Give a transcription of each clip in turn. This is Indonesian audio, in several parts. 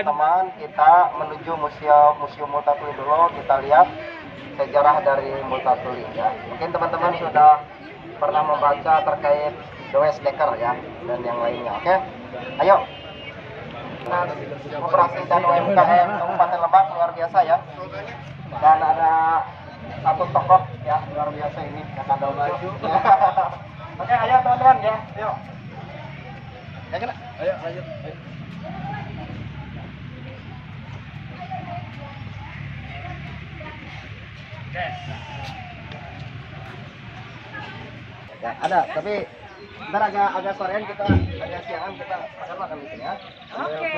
teman-teman kita menuju museum Multatuli dulu. Kita lihat sejarah dari Multatuli ya. Mungkin teman-teman sudah pernah membaca terkait Does Dekker ya dan yang lainnya. Oke, ayo. Nah, Koperasi dan UMKM Kabupaten Lebak luar biasa ya. Dan ada satu tokoh ya luar biasa ini yang ada maju. Oke, ayo teman-teman ya, ayo. Ya kena. Ayo lanjut. Ayo. Oke. Ya ada, tapi ntar agak sorean kita, agak siangan kita makan di sini ya. Oke.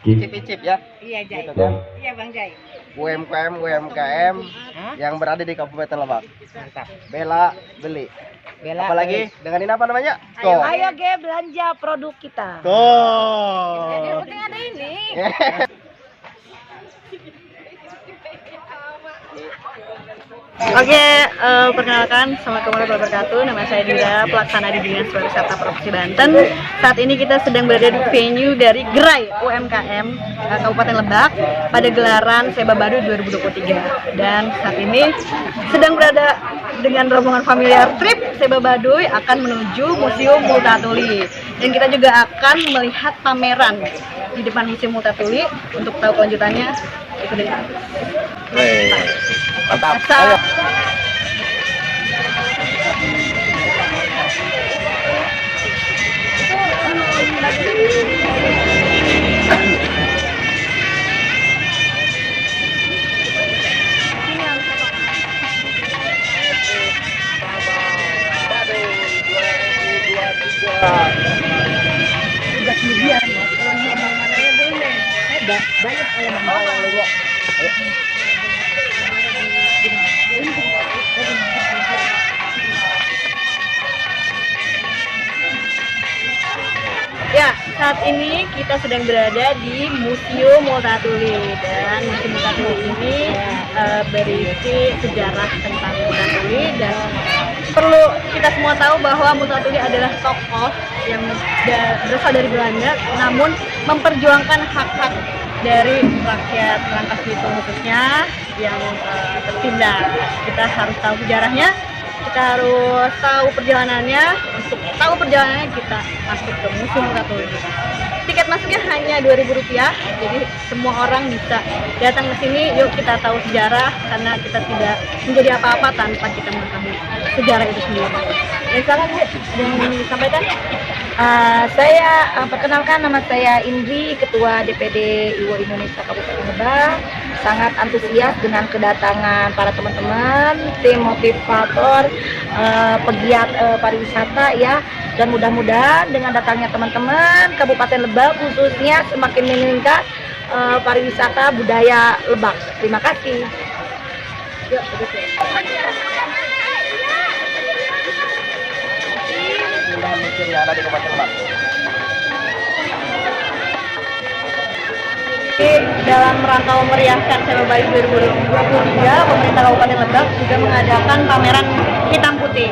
Cicip-cicip ya. Iya Jai. Gitu kan? Iya Bang Jai. UMKM yang berada di Kabupaten Lebak. Mantap. Bela beli. Bela. Apalagi dengan ini apa namanya? Ayo Ge belanja produk kita. Tuh. Yang penting ada ini. Oke, perkenalkan, assalamualaikum warahmatullahi wabarakatuh. Nama saya Dira, pelaksana di Dinas Pariwisata Provinsi Banten. Saat ini kita sedang berada di venue dari Gerai UMKM Kabupaten Lebak pada gelaran Seba Baduy 2023. Dan saat ini sedang berada dengan rombongan familiar trip Seba Baduy akan menuju Museum Multatuli. Dan kita juga akan melihat pameran di depan Museum Multatuli. Untuk tahu kelanjutannya, ikutin kami. Mantap. Ayo. Ya, saat ini kita sedang berada di Museum Multatuli dan Museum Multatuli ini berisi sejarah tentang Multatuli dan perlu kita semua tahu bahwa Multatuli adalah tokoh yang berasal dari Belanda namun memperjuangkan hak-hak dari rakyat Rangkas Bitung khususnya yang tertindas. Kita harus tahu sejarahnya, kita harus tahu perjalanannya. Untuk tahu perjalanannya kita masuk ke Museum Multatuli. Tiket masuknya hanya Rp2.000, jadi semua orang bisa datang ke sini. Yuk kita tahu sejarah karena kita tidak menjadi apa-apa tanpa kita mengetahui sejarah itu sendiri. Dan silakan Bu, yang ingin disampaikan. Saya perkenalkan, nama saya Indri, Ketua DPD IWO Indonesia Kabupaten Lebak. Sangat antusias dengan kedatangan para teman-teman, tim motivator, pegiat pariwisata ya. Dan mudah-mudahan dengan datangnya teman-teman Kabupaten Lebak khususnya semakin meningkat pariwisata budaya Lebak. Terima kasih. Yuk, Museum yang ada di Kabupaten Lebak. Dalam rangka memeriahkan Seba Baduy 2023, pemerintah Kabupaten Lebak juga mengadakan pameran hitam putih,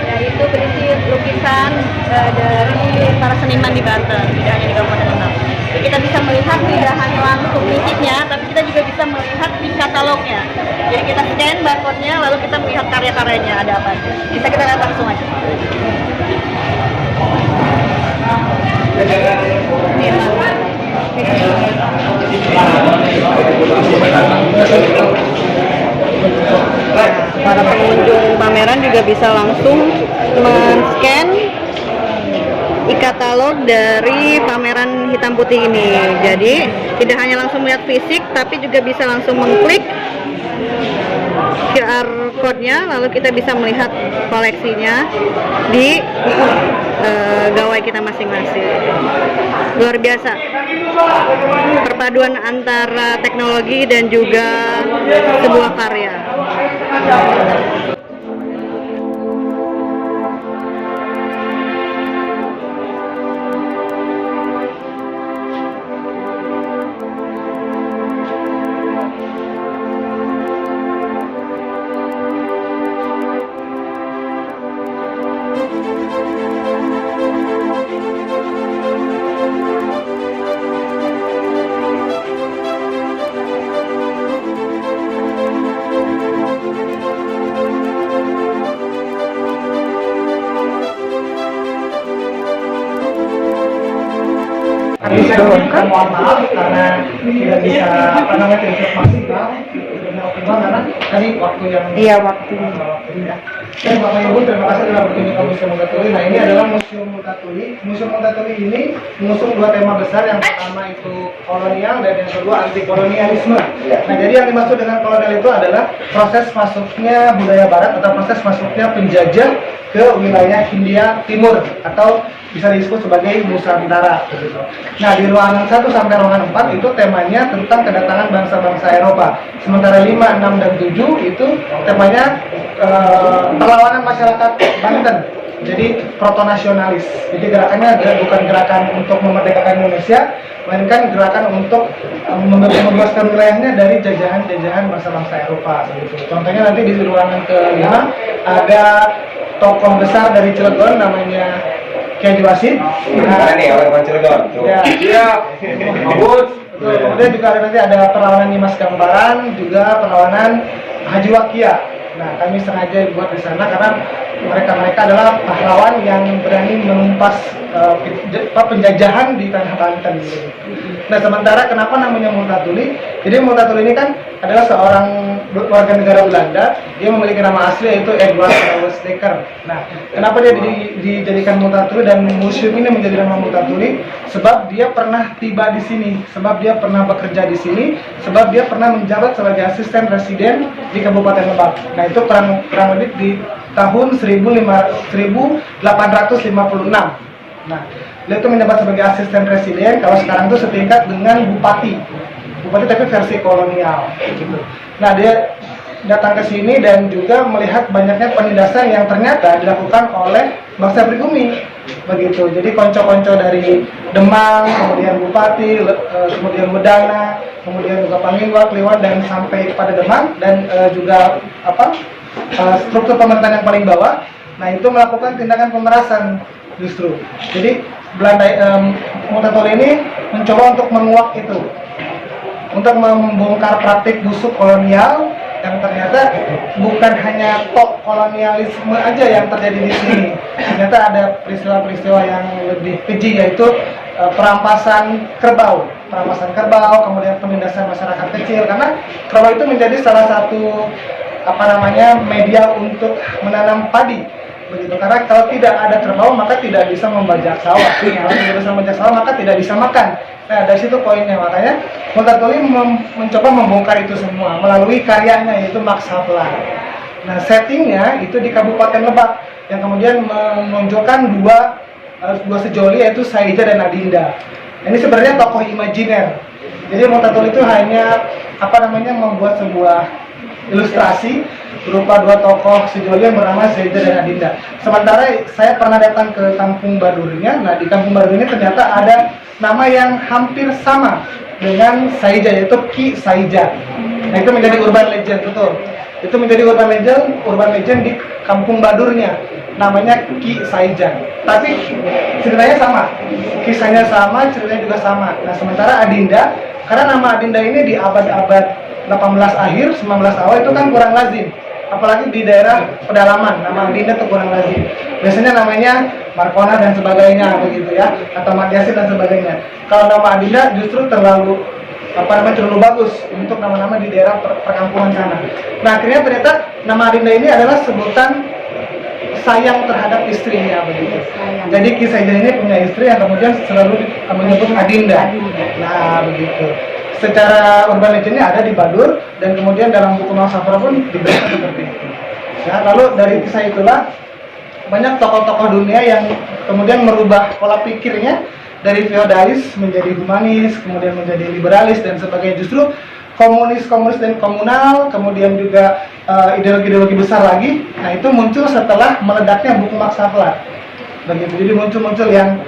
yaitu berisi lukisan dari para seniman di Banten, tidak hanya di Kabupaten Lebak. Jadi kita bisa melihat tidak hanya langsung fisiknya, tapi kita juga bisa melihat di katalognya. Jadi kita scan barcode-nya, lalu kita melihat karya-karyanya ada apa. Bisa kita lihat langsung aja. Para pengunjung pameran juga bisa langsung men-scan e-katalog dari pameran hitam putih ini. Jadi tidak hanya langsung melihat fisik, tapi juga bisa langsung mengklik QR code-nya, lalu kita bisa melihat koleksinya di gawai kita masing-masing. Luar biasa perpaduan antara teknologi dan juga sebuah karya. kita mohon maaf karena tidak bisa tidak bisa maksimal, tidak optimal karena tadi waktu yang waktu. Ya, Bapak Ibu, terima kasih telah berkunjung ke Museum Multatuli. Nah, ini adalah Museum Multatuli. Museum Multatuli ini mengusung dua tema besar. Yang pertama itu kolonial dan yang kedua anti kolonialisme. Nah, jadi yang dimaksud dengan kolonial itu adalah proses masuknya budaya Barat atau proses masuknya penjajah ke wilayah Hindia Timur atau bisa disebut sebagai Nusantara. Begitu. Nah, di ruangan 1 sampai ruangan 4 itu temanya tentang kedatangan bangsa-bangsa Eropa. Sementara 5, 6, dan 7 itu temanya perlawanan masyarakat Banten. Jadi proto-nasionalis. Jadi gerakannya bukan gerakan untuk memerdekakan Indonesia, melainkan gerakan untuk membebaskan wilayahnya dari jajahan-jajahan bangsa-bangsa Eropa. Begitu. Contohnya nanti di ruangan ke-5 ada tokoh besar dari Cilegon namanya Kiai Wasid. Nah, ini orang Cilegon. Ya. Iya. Bagus. Kemudian juga ada nanti ada perlawanan Dimas Gambaran, juga perlawanan Haji Wakia. Nah, kami sengaja buat di sana karena mereka adalah pahlawan yang berani menumpas penjajahan di tanah Banten. Nah, sementara kenapa namanya Multatuli? Jadi Multatuli ini kan adalah seorang warga negara Belanda. Dia memiliki nama asli yaitu Edward Lauwers Dekker. Nah, kenapa dia dijadikan Multatuli dan museum ini menjadi nama Multatuli? Sebab dia pernah tiba di sini, sebab dia pernah bekerja di sini, sebab dia pernah menjabat sebagai asisten residen di Kabupaten Lebak. Nah, itu kurang lebih di tahun 1856. Nah, dia itu menjabat sebagai asisten residen. Kalau sekarang itu setingkat dengan bupati tapi versi kolonial gitu. Nah, dia datang ke sini dan juga melihat banyaknya penindasan yang ternyata dilakukan oleh bangsa pribumi begitu. Jadi konco-konco dari Demang, kemudian Bupati, kemudian Medana, kemudian juga Panglima, Kliwon, dan sampai kepada Demang dan juga struktur pemerintahan yang paling bawah. Nah, itu melakukan tindakan pemerasan justru. Jadi Belanda Multatuli ini mencoba untuk menguak itu, untuk membongkar praktik busuk kolonial yang ternyata bukan hanya tok kolonialisme aja yang terjadi di sini. Ternyata ada peristiwa-peristiwa yang lebih keji, yaitu perampasan kerbau, kemudian penindasan masyarakat kecil, karena kerbau itu menjadi salah satu media untuk menanam padi begitu. Karena kalau tidak ada kerbau maka tidak bisa membajak sawah. Kalau tidak bisa membajak sawah maka tidak bisa makan. Nah, dari situ poinnya. Makanya Multatuli mencoba membongkar itu semua melalui karyanya yaitu Max Havelaar. Nah, settingnya itu di Kabupaten Lebak yang kemudian menonjolkan dua sejoli yaitu Saija dan Adinda. Ini sebenarnya tokoh imajiner. Jadi Multatuli itu hanya membuat sebuah ilustrasi berupa dua tokoh sejoli yang bernama Saija dan Adinda. Sementara saya pernah datang ke Kampung Badurnya. Nah, di Kampung Badur ini ternyata ada nama yang hampir sama dengan Saija, yaitu Ki Saija. Nah, itu menjadi urban legend, betul. Itu menjadi urban legend di Kampung Badurnya. Namanya Ki Saija. Tapi ceritanya sama. Kisahnya sama, ceritanya juga sama. Nah, sementara Adinda, karena nama Adinda ini di abad-abad 18 akhir, 19 awal itu kan kurang lazim. Apalagi di daerah pedalaman, nama Adinda itu kurang lazim. Biasanya namanya Markona dan sebagainya begitu ya, atau Matiasi dan sebagainya. Kalau nama Adinda justru terlalu bagus untuk nama-nama di daerah perkampungan sana. Nah, akhirnya ternyata nama Adinda ini adalah sebutan sayang terhadap istrinya begitu. Jadi Ki Saija ini punya istri yang kemudian selalu menyebut Adinda. Nah, begitu. Secara urban legendnya ada di Badur dan kemudian dalam buku Max Havelaar pun diberikan seperti itu. Ya, lalu dari kisah itulah banyak tokoh-tokoh dunia yang kemudian merubah pola pikirnya dari feodalis menjadi humanis, kemudian menjadi liberalis dan sebagainya. Justru komunis dan komunal, kemudian juga ideologi-ideologi besar lagi. Nah, itu muncul setelah meledaknya buku Max Havelaar. Begitu. Jadi muncul yang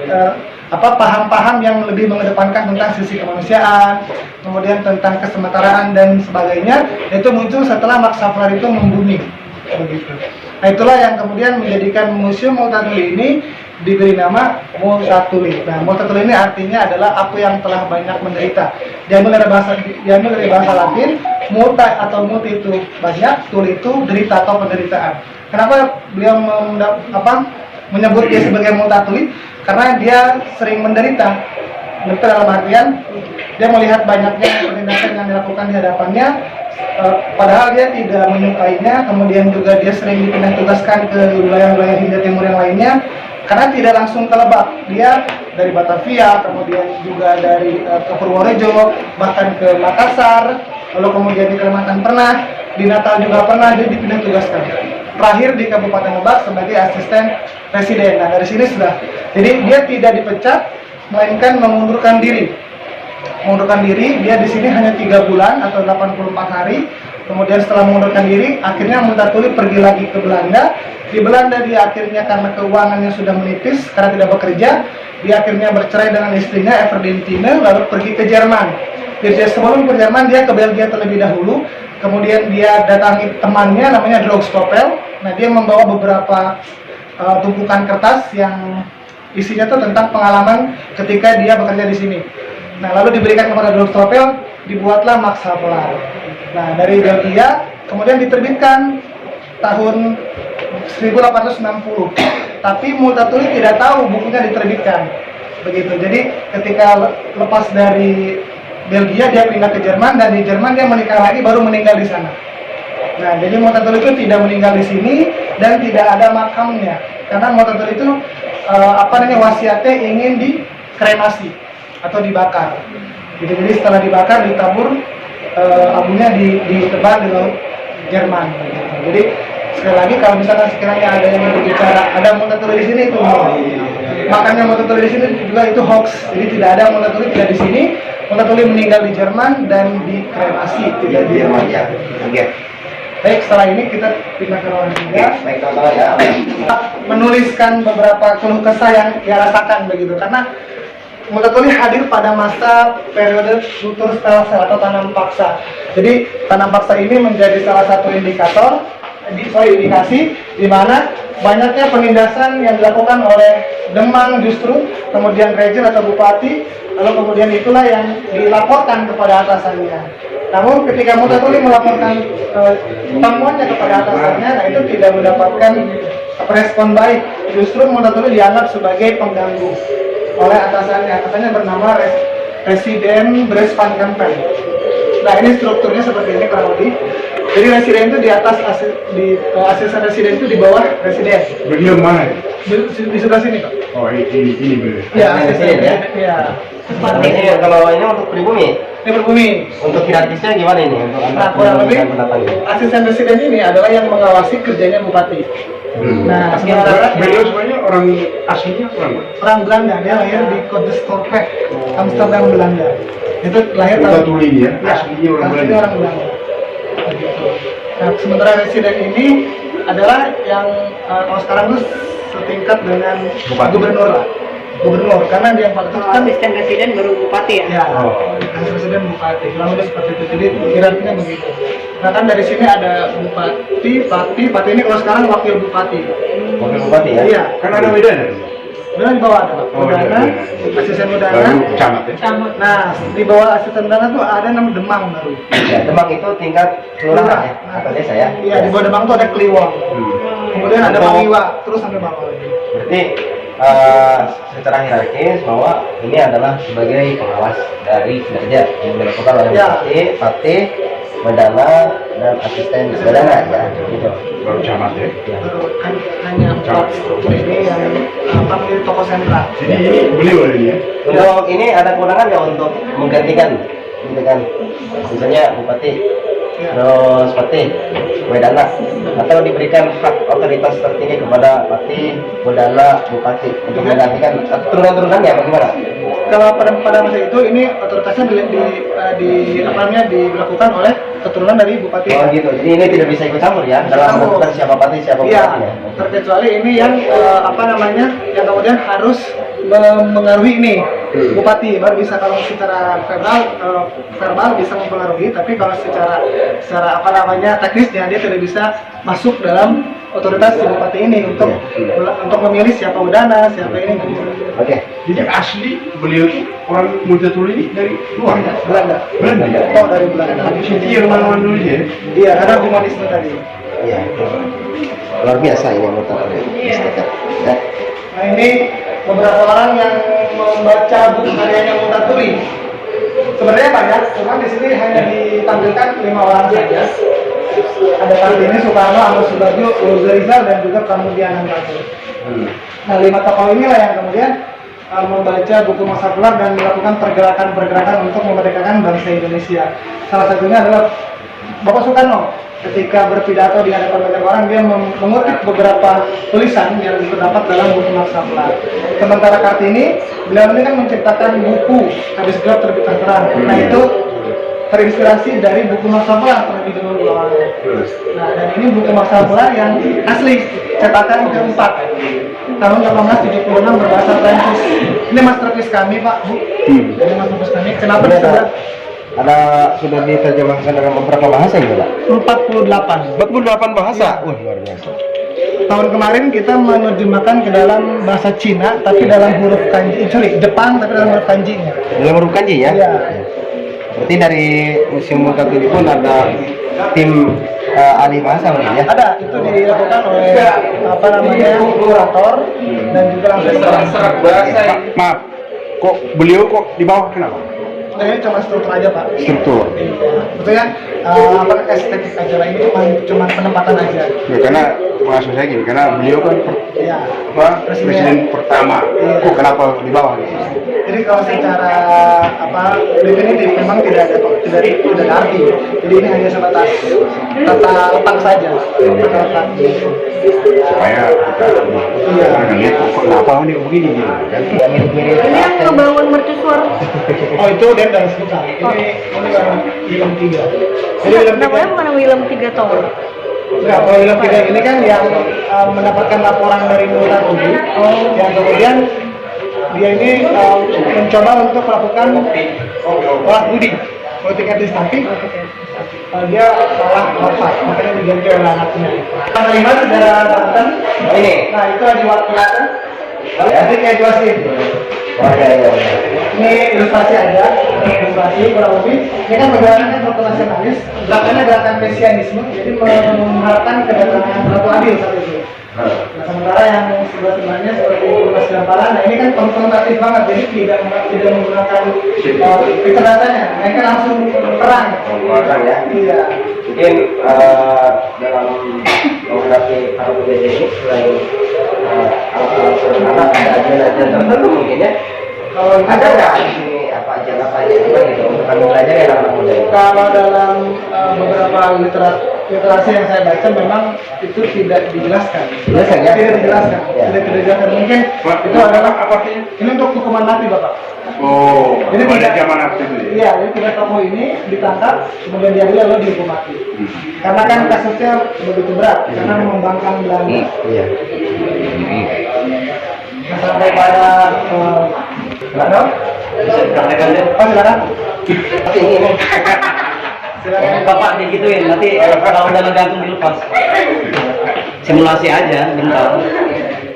paham-paham yang lebih mengedepankan tentang sisi kemanusiaan, kemudian tentang kesetaraan dan sebagainya. Itu muncul setelah Max Havelaar itu membumi. Begitu. Nah, itulah yang kemudian menjadikan Museum Multatuli ini diberi nama Multatuli. Nah, Multatuli ini artinya adalah aku yang telah banyak menderita. Diambil dari bahasa Latin, multa atau multi itu banyak, tuli itu derita atau penderitaan. Kenapa beliau menyebut dia sebagai Multatuli? Karena dia sering menderita. Neutral dalam artian dia melihat banyaknya penindasan yang dilakukan di hadapannya, padahal dia tidak menyukainya. Kemudian juga dia sering dipindah tugaskan ke wilayah-wilayah Hindia Timur yang lainnya, karena tidak langsung ke Lebak. Dia dari Batavia, kemudian juga dari ke Purworejo, bahkan ke Makassar, lalu kemudian di Kalimantan pernah, di Natal juga pernah dia dipindah tugaskan. Terakhir di Kabupaten Lebak sebagai asisten presiden. Nah dari sini sudah, jadi dia tidak dipecat, melainkan mengundurkan diri. Mengundurkan diri, dia di sini hanya 3 bulan atau 84 hari. Kemudian setelah mengundurkan diri, akhirnya Multatuli pergi lagi ke Belanda. Di Belanda dia akhirnya karena keuangannya sudah menipis, karena tidak bekerja, dia akhirnya bercerai dengan istrinya Everdintine, lalu pergi ke Jerman. Jadi sebelum ke Jerman dia ke Belgia terlebih dahulu. Kemudian dia datangi temannya namanya Droogstoppel. Nah dia membawa beberapa tumpukan kertas yang isinya tuh tentang pengalaman ketika dia bekerja di sini. Nah lalu diberikan kepada Droogstoppel, dibuatlah Max Havelaar. Nah dari Belgia kemudian diterbitkan tahun 1860. Tapi Multatuli tidak tahu bukunya diterbitkan. Begitu. Jadi ketika lepas dari Belgia dia pindah ke Jerman, dan di Jerman dia menikah lagi baru meninggal di sana. Nah, jadi Multatuli itu tidak meninggal di sini dan tidak ada makamnya, karena Multatuli itu wasiatnya ingin dikremasi atau dibakar. Jadi setelah dibakar ditabur, abunya ditebar di laut Jerman. Gitu. Jadi sekali lagi kalau misalkan sekiranya ada yang berbicara ada Multatuli di sini itu makanya Multatuli di sini juga itu hoax. Jadi tidak ada Multatuli, tidak di sini. Multatuli meninggal di Jerman dan dikremasi, tidak di Indonesia. Oke. Baik, setelah ini kita pindah ke ruangan 3. Baik teman-teman ya. Menuliskan beberapa keluh kesah yang ia rasakan begitu, karena Multatuli hadir pada masa periode kultur sel atau tanam paksa. Jadi tanam paksa ini menjadi salah satu indikasi di mana banyaknya penindasan yang dilakukan oleh Demang justru, kemudian Rejim atau Bupati, lalu kemudian itulah yang dilaporkan kepada atasannya. Namun ketika Multatuli melaporkan temuannya kepada atasannya, nah itu tidak mendapatkan respon baik. Justru Multatuli dianggap sebagai pengganggu oleh atasannya. Atasannya bernama Residen Bres van Kempen. Nah ini strukturnya seperti ini kurang lebih. Jadi residen itu di atas, asisten residen itu di bawah residen. Beliau mana? Di sebelah sini Pak. Oh ini beliau. Ya, Residen ya. Iya. Ini kalau ini untuk pribumi. Ini berbumi. Untuk hierarkisnya gimana ini? Untuk Nah, kurang lebih asisten residen ini adalah yang mengawasi kerjanya bupati. Nah, sementara Beliau sebenarnya orang aslinya orang Belanda, dia lahir di Kodestorpek, Amsterdam, Belanda. Itu lahir Multatuli ya, ya, aslinya orang aslinya Belanda. orang Belanda. Begitu. Nah, sementara residen ini adalah yang kalau sekarang tuh setingkat dengan Bupati. gubernur lah. Gubernur, karena dia yang paling kan Asisten presiden baru bupati ya? ya, presiden bupati, kurang lebih seperti itu. Jadi hierarkinya begitu. Nah kan dari sini ada bupati, pati ini kalau sekarang wakil bupati. Wakil bupati ya? Iya. Kan ada bedanya. Benar di bawah ada Pak. Oh, Udana, iya. asisten Udana. Baru camat ya. Nah di bawah asisten Udana tuh ada namanya Demang baru. Ya, Demang itu tingkat kelurahan ya, atau desa ya? Iya di bawah Demang tuh ada Kliwon. Kemudian ada Untuk- Pangiwa, terus sampai bawah lagi. Berarti secara hierarkis bahwa ini adalah sebagai pengawas dari kinerja yang dilakukan oleh Ya. Bupati, Pati, Badana, dan asisten Badana ya, gitu. Baru camat ya. Ya. Baru hanya empat struktur ini yang menjadi tokoh sentral. Jadi ini beliau ini ya. Untuk ini ada kewenangan nggak untuk menggantikan, gitu kan? Misalnya Bupati, terus Pati, Wedana, atau diberikan hak otoritas tertinggi kepada Pati, Wedana, Bupati untuk menggantikan turunan-turunannya bagaimana? Kalau pada masa itu ini otoritasnya dilakukan oleh keturunan dari bupati. Oh gitu, jadi ini tidak bisa ikut campur ya dalam menentukan siapa Pati, siapa Iya, Bupati ya? terkecuali ini yang yang kemudian harus mengaruhi ini bupati baru bisa. Kalau secara verbal bisa mempengaruhi, tapi kalau secara teknisnya dia tidak bisa masuk dalam otoritas si bupati ini untuk memilih siapa Udana, siapa ini. Oke. Jadi asli beliau itu orang Multatuli ini dari luar. Belanda. Belanda ya. Oh dari Belanda. Jadi yang mana dulu ya. Iya, karena humanisme tadi. Iya. Luar biasa ini Multatuli. Ya. Nah ini beberapa orang yang membaca buku karyanya Multatuli. Sebenarnya banyak, cuma di sini hanya ditampilkan 5 orang saja. Ada Kartini, Soekarno, Ahmad Subarjo, Uluh Rizal, dan juga Pramudia Anantatur. Nah, 5 tokoh inilah yang kemudian membaca buku Masa Kelar dan melakukan pergerakan-pergerakan untuk memerdekakan bangsa Indonesia. Salah satunya adalah Bapak Soekarno. Ketika berpidato di hadapan banyak orang, dia mengutip beberapa tulisan yang terdapat dalam buku Masa Kelar. Sementara Kartini, beliau ini kan menciptakan buku Habis Gelap Terbitlah Terang. Nah, itu terinspirasi dari buku Masa Kelar terlebih dahulu awalnya. Nah, dan ini buku Masa Kelar yang asli, cetakan keempat tahun 1876 berbahasa Prancis. Ini masterpiece kami, Pak, Bu. Ini masterpiece kami. Kenapa disebut? Sudah diterjemahkan dalam beberapa bahasa ya, Pak? 48. 48 bahasa. Wah, luar biasa. Tahun kemarin kita menerjemahkan ke dalam bahasa Cina, tapi dalam huruf kanji. Jepang, tapi dalam huruf kanjinya. Dalam huruf kanji ya? Iya. Berarti dari Museum Multatuli pun ada tim ahli bahasa mungkin ya? Ada, itu dilakukan oleh kurator dan juga langsung Serak bahasa. Maaf, kok beliau kok di bawah kenapa? Nah, ini cuma struktur aja, Pak. Struktur. Betulnya estetik acara ini cuma penempatan aja. Ya, karena maksud saya gini, karena beliau kan Iya. presiden pertama. Iya. Kok kenapa di bawah? Gitu? Jadi kalau secara definitif memang tidak ada arti. Jadi ini hanya sebatas tata letak saja. Tata letak. Supaya kita akan lihat kok kenapa ini begini gitu kan? Ini yang ngebangun mercusuar. Oh, itu dia dari sekitar. Ini yang film 3. Jadi film 3. Namanya bukan Willem 3 tahun. Enggak, kalau film 3 ini kan yang mendapatkan laporan dari Multatuli, yang kemudian dia ini mencoba untuk melakukan olah budi politik etis, tapi dia malah wafat, makanya diganti oleh anaknya. Yang kelima saudara Banten. Ini. Nah, itu lagi waktu kan. Jadi kayak jelasin. Oh, iya. Ini ilustrasi aja, ilustrasi kurang lebih. Ini kan pergerakan nasionalis, gerakannya gerakan mesianisme, jadi mengharapkan kedatangan Ratu Adil saat itu. Nah, sementara yang sebelah-sebelahnya seperti Mas Gamparan, nah ini kan konfrontatif banget, jadi tidak menggunakan kecerdasanya, mereka langsung perang. Perang ya? Iya. Mungkin dalam menghadapi para pemuda ini selain alat-alat sederhana ada ajaran tertentu mungkin ya? Kalau Ada nggak di sini apa aja gitu untuk kami belajar ya anak muda ini? kalau dalam beberapa literasi yang saya baca memang itu tidak dijelaskan. Dijelaskan, ya? Tidak dijelaskan. Ya. Tidak dijelaskan. Mungkin itu adalah apa sih? ini untuk hukuman mati, Bapak. Oh, Jadi pada tidak- zaman aktif itu. Iya, jadi 3 tokoh ini ditangkap, kemudian diadili lalu dihukum mati. Karena kan kasusnya begitu berat, karena membangkang Belanda. Iya. Nah, sampai pada silakan. Bisa dipraktekkan deh. Oh, silakan. Tapi ini. Silakan. Bapak digituin, nanti kalau udah ngegantung dilepas. Simulasi aja, bentar.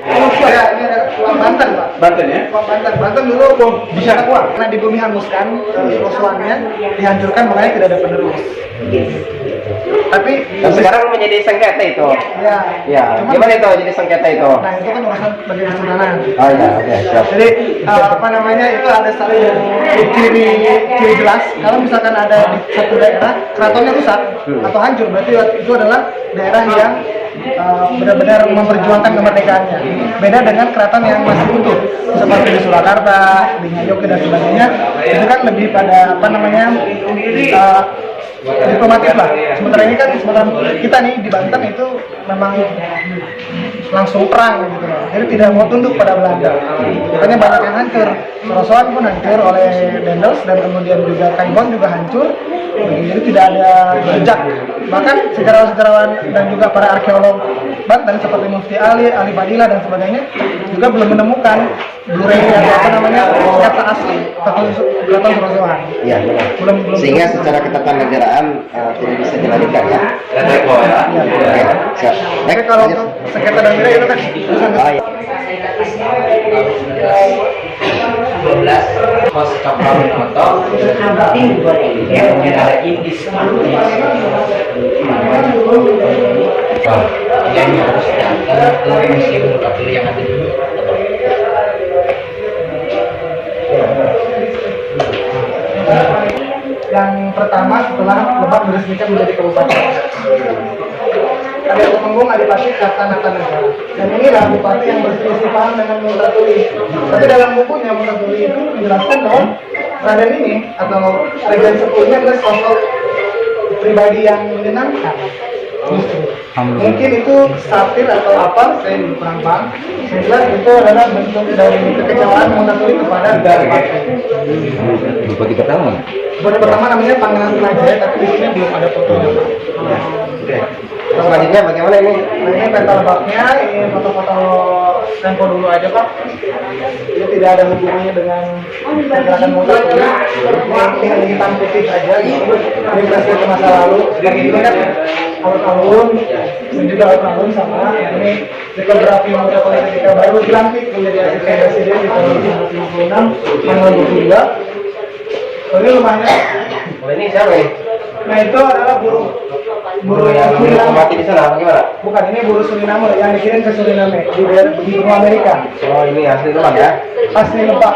Oh, iya, ini ada uang Banten, Pak. Banten ya? Uang Banten dulu bisa uang karena di bumi hanguskan, kerusuhannya dihancurkan, makanya tidak ada penerus. Tapi Dan sekarang menjadi sengketa itu. ya, Ya, cuman- gimana itu jadi sengketa itu? Nah, itu kan urusan bagian kesultanan. Oh iya, oke, siap. Jadi itu ada satu ciri jelas kalau misalkan ada di satu daerah keratonnya rusak atau hancur, berarti itu adalah daerah yang benar-benar memperjuangkan kemerdekaannya. Beda dengan keraton yang masih utuh seperti di Surakarta, di Ngayoke dan sebagainya, itu kan lebih pada diplomatis lah. Sementara ini kan kita nih di Banten itu memang langsung perang gitu loh. Jadi tidak mau tunduk pada Belanda. Makanya banyak yang hancur. Sorosoan pun hancur oleh Dendels dan kemudian juga Kaigon juga hancur. Jadi tidak ada jejak. Bahkan sejarawan-sejarawan dan juga para arkeolog Banten seperti Mufti Ali Fadilah dan sebagainya juga belum menemukan Blu-ray atau sketsa asli keraton Sorosoan. Iya, benar. Belum Sehingga secara ketatanegaraan tidak bisa dilanjutkan ya. Oke, siap. Tapi kalau untuk sengketa dan wilayah itu kan urusan Oh, iya. Pos kapal motor yang ada indis yang harus datang ke museum Multatuli yang ada di yang pertama setelah Lebak diresmikan menjadi kabupaten. Ada Temenggung, Adipati, Kartanegara. Dan inilah bupati yang berselisih paham dengan Multatuli. Tapi dalam bukunya Multatuli itu menjelaskan bahwa Raden ini atau Raden Sepuluhnya adalah sosok pribadi yang menyenangkan. Mungkin itu satir atau apa, saya kurang paham. Yang jelas itu adalah bentuk dari kekecewaan Multatuli kepada Bupati. Bupati pertama. Bupati pertama namanya Pangeran Sunajaya, tapi di sini belum ada fotonya. Selanjutnya bagaimana ini? Nah, ini peta lebaknya, ini foto-foto tempo dulu aja Pak. Ini tidak ada hubungannya dengan pergerakan motor. Ini hanya hitam putih saja. Ini flashback ke masa lalu. Dan ini kan alun-alun dan juga alun-alun sama. Ini litografi motor politik kita baru dilantik menjadi asisten presiden di tahun 1956 tanggal 22. Ini rumahnya. Oh, ini siapa ini? Nah itu adalah buruh Yang Suriname. mati di sana bagaimana? Bukan, ini buruh Suriname yang dikirim ke Suriname di benua Amerika. Oh, ini asli Lebak ya? Asli Lebak.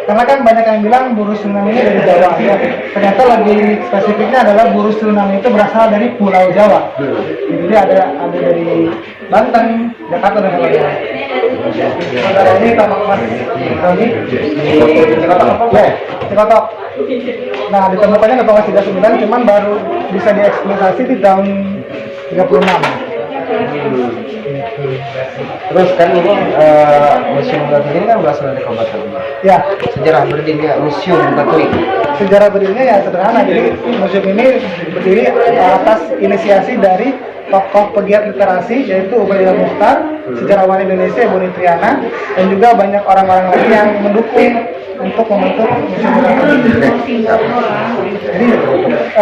Karena kan banyak yang bilang buruh Suriname ini dari Jawa. Ya. Ternyata lebih spesifiknya adalah buruh Suriname itu berasal dari Pulau Jawa. Jadi ada dari Banten, Jakarta dan lain-lain. Sementara ini tambang emas ini Cikotok. Nah, ditemukannya di tahun 39, cuman baru bisa dieksploitasi di tahun 36. Terus kan ini Museum Multatuli ini kan berasal dari Kabupaten Lebak. Ya, Sejarah berdirinya Museum Multatuli. sejarah berdirinya ya sederhana. Jadi museum ini berdiri atas inisiasi dari tokoh pegiat literasi yaitu Ubaidillah Mukhtar, sejarawan Indonesia Ibu Triana, dan juga banyak orang-orang lain yang mendukung untuk membentuk museum Multatuli. Jadi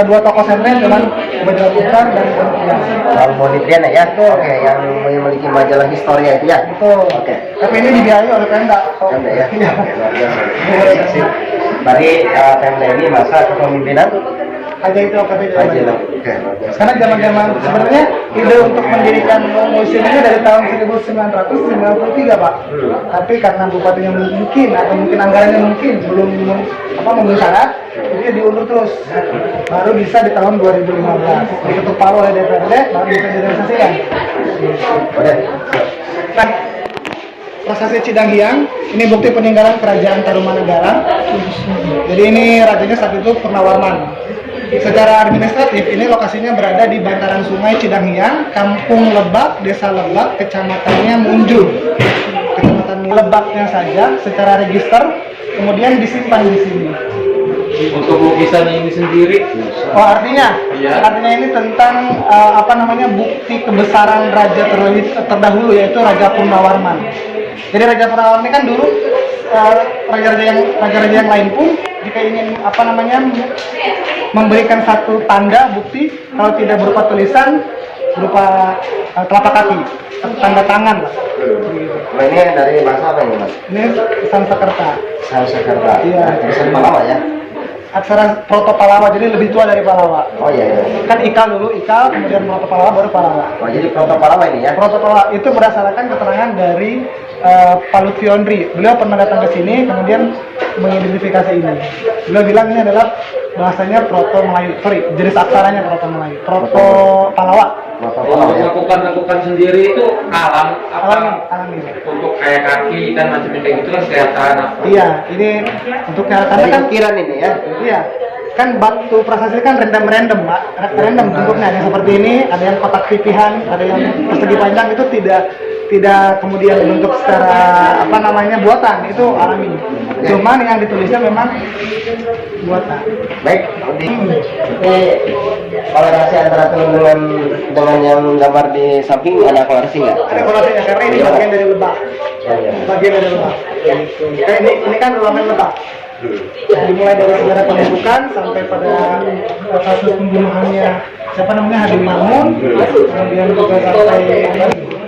dua tokoh sentral dengan Ubaidillah Mukhtar dan Ibu Triana. Ibu Triana ya? Oke, yang memiliki majalah Historia itu ya? Betul. Oke. Tapi ini dibiayai oleh Pemda. Pemda ya? Iya. Luar biasa. Berarti Pemda ini masa kepemimpinan Aja itu KPD. Haji lah. Oke, luar biasa. Karena zaman-zaman sebenarnya ide untuk mendirikan museum ini dari tahun 1993 Pak. Tapi karena bupatinya mungkin atau mungkin anggarannya mungkin belum memenuhi syarat, jadi diundur terus. Baru bisa di tahun 2015 diketuk palu oleh DPRD, baru bisa direalisasikan. Oke. Nah, Prasasti Cidanghiang ini bukti peninggalan kerajaan Tarumanegara. Jadi ini rajanya saat itu Purnawarman. Secara administratif ini lokasinya berada di bantaran Sungai Cidanghiang, Kampung Lebak, Desa Lebak, kecamatannya Munjul. Kecamatan Lebaknya saja secara register kemudian disimpan di sini. Untuk lukisan ini sendiri, Oh, artinya Iya. ini tentang bukti kebesaran raja terdahulu yaitu Raja Purnawarman. Jadi Raja Purnawarman ini kan dulu raja-raja yang lain pun jika ingin memberikan satu tanda bukti kalau tidak berupa tulisan berupa telapak kaki atau tanda tangan lah. Nah, ini dari bahasa apa ini Mas? Ini Sanskerta. Sanskerta. Iya. Tulisan Palawa ya? Aksara Proto Palawa, jadi lebih tua dari Palawa. Oh iya, iya. Kan Ikal dulu, Ikal, kemudian Proto Palawa, baru Palawa. Oh, jadi Proto Palawa ini ya? Proto Palawa itu berdasarkan keterangan dari Palut Fionri. Beliau pernah datang ke sini, kemudian mengidentifikasi ini. Beliau bilang ini adalah bahasanya Proto Melayu, jenis aksaranya Proto Melayu, Proto Palawa. Proto Palawa ya? lakukan sendiri itu alam Alami. untuk kayak kaki dan macam kayak gitu kan kelihatan apa? Iya, ini untuk karena Dari kan ukiran ini ya? iya. Kan batu prasasti kan random Pak. Random bentuknya, ada yang seperti ini, ada yang kotak pipihan, ada yang persegi panjang, itu tidak kemudian bentuk secara buatan, itu alami. Cuman yang ditulisnya memang buatan. Baik, ini kolerasi antara telur dengan yang gambar di samping ada kolerasi nggak? Ada kolasinya karena ini bagian dari lebak. Oh, iya. Bagian dari lebak. Nah, ini kan ruangan lebak. Dimulai dari sejarah pendudukan sampai pada kasus pembunuhannya Habib Mamun, kemudian juga sampai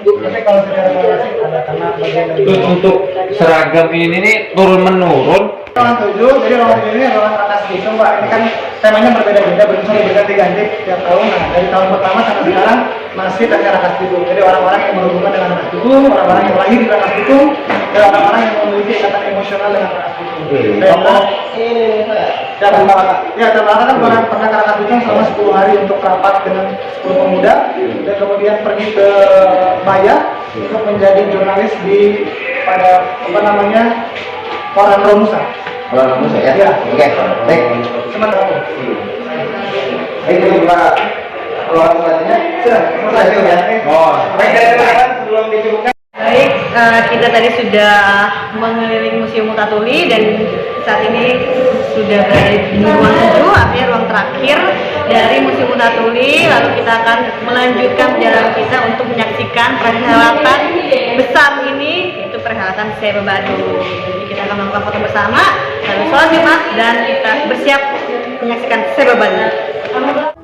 tapi kalau secara kolasi ada karena bagian dari Terus untuk seragam ini nih turun menurun. ruangan 7, jadi ruangan ini ruangan atas itu Pak. Ini kan temanya berbeda-beda, berganti-ganti tiap tahun. Nah, dari tahun pertama sampai sekarang masih tentang Rangkas Bitung. Jadi orang-orang yang berhubungan dengan Rangkas Bitung, orang-orang yang lahir di Rangkas Bitung, dan orang-orang yang memiliki ikatan emosional dengan Rangkas Bitung. Tokoh ini Pak. Ya, terlalu kan pernah Karangkat Ujung selama 10 hari untuk rapat dengan 10 pemuda dan kemudian pergi ke Maya untuk menjadi jurnalis di pada Koran Romusa. Kalau kamu saya. Ya. Oke. Baik. Sementara Baik, kita ruang selanjutnya. sudah selesai ya. Oh. Baik, dari teman-teman sebelum dicukupkan. Baik, kita tadi sudah mengelilingi Museum Multatuli dan saat ini sudah berada di ruang 7, artinya ruang terakhir dari Museum Multatuli. Lalu kita akan melanjutkan perjalanan kita untuk menyaksikan perhelatan besar ini, yaitu perhelatan Seba Badung. Jadi kita akan melakukan foto bersama, lalu sholat Jumat dan kita bersiap menyaksikan Seba Badung.